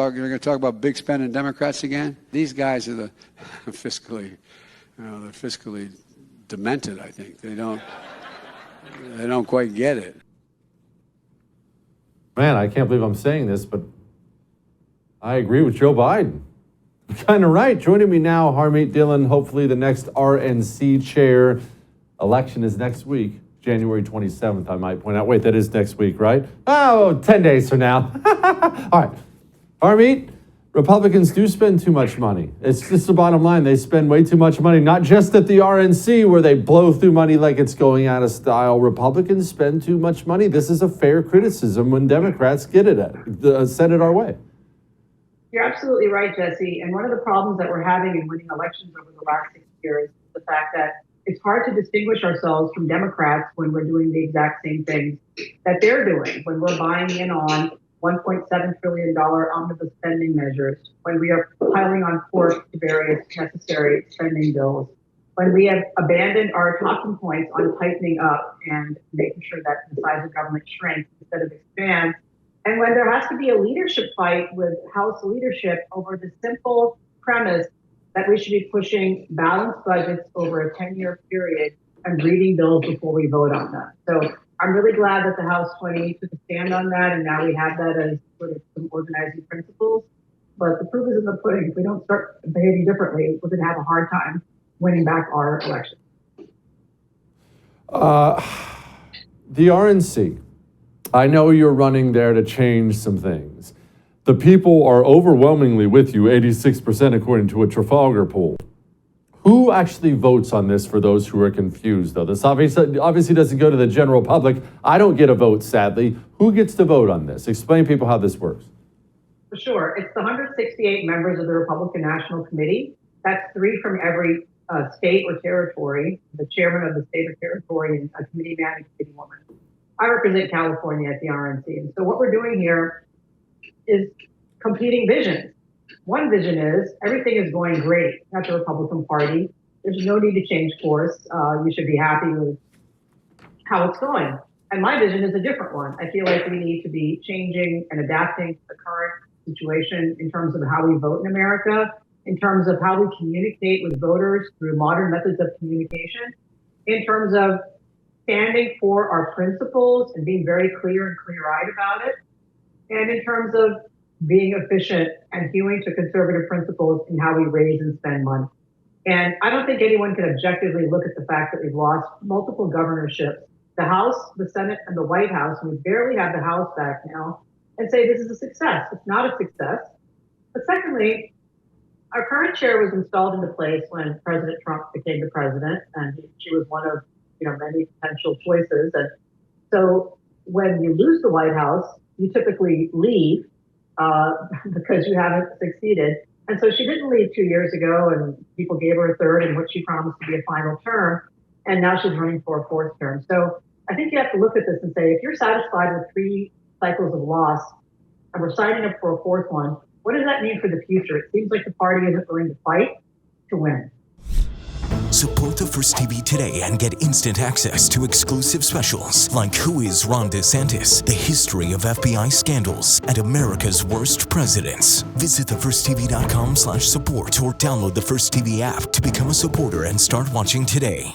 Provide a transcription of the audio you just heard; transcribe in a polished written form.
You're going to talk about big spending Democrats again? These guys are the fiscally, they're fiscally demented. I think they don't quite get it. Man, I can't believe I'm saying this, but I agree with Joe Biden. Kind of right. Joining me now, Harmeet Dhillon, hopefully the next RNC chair. Election is next week, January 27th, I might point out. Wait, that is next week, right? Oh, 10 days from now. All right. Harmeet, Republicans do spend too much money. It's just the bottom line. They spend way too much money, not just at the RNC where they blow through money like it's going out of style. Republicans spend too much money. This is a fair criticism when Democrats get it send it our way. You're absolutely right, Jesse. And one of the problems that we're having in winning elections over the last 6 years is the fact that it's hard to distinguish ourselves from Democrats when we're doing the exact same things that they're doing, when we're buying in on $1.7 trillion omnibus spending measures, when we are piling on courts to various necessary spending bills, when we have abandoned our talking points on tightening up and making sure that the size of government shrinks instead of expands, and when there has to be a leadership fight with House leadership over the simple premise that we should be pushing balanced budgets over a 10-year period and reading bills before we vote on them. So I'm really glad that the House 20 took a stand on that, and now we have that as sort of some organizing principles. But the proof is in the pudding. If we don't start behaving differently, we're going to have a hard time winning back our election. The RNC, I know you're running there to change some things. The people are overwhelmingly with you, 86% according to a Trafalgar poll. Who actually votes on this for those who are confused, though? This obviously doesn't go to the general public. I don't get a vote, sadly. Who gets to vote on this? Explain to people how this works. For sure. It's the 168 members of the Republican National Committee. That's 3 from every state or territory, the chairman of the state or territory, and a committee man and committee woman. I represent California at the RNC. And so what we're doing here is competing visions. One vision is everything is going great at the Republican Party. There's no need to change course. You should be happy with how it's going. And my vision is a different one. I feel like we need to be changing and adapting to the current situation in terms of how we vote in America, in terms of how we communicate with voters through modern methods of communication, in terms of standing for our principles and being very clear and clear-eyed about it, and in terms of being efficient and hewing to conservative principles in how we raise and spend money. And I don't think anyone can objectively look at the fact that we've lost multiple governorships, the House, the Senate, and the White House, and we barely have the House back now, and say this is a success. It's not a success. But secondly, our current chair was installed into place when President Trump became the president, and she was one of many potential choices. And so when you lose the White House, you typically leave because you haven't succeeded. And so she didn't leave 2 years ago, and people gave her a third in what she promised to be a final term. And now she's running for a 4th term. So I think you have to look at this and say, if you're satisfied with 3 cycles of loss and we're signing up for a 4th one, what does that mean for the future? It seems like the party isn't willing to fight to win. Support the First TV today and get instant access to exclusive specials like Who is Ron DeSantis, the history of FBI scandals, and America's worst presidents. Visit thefirsttv.com/support or download the First TV app to become a supporter and start watching today.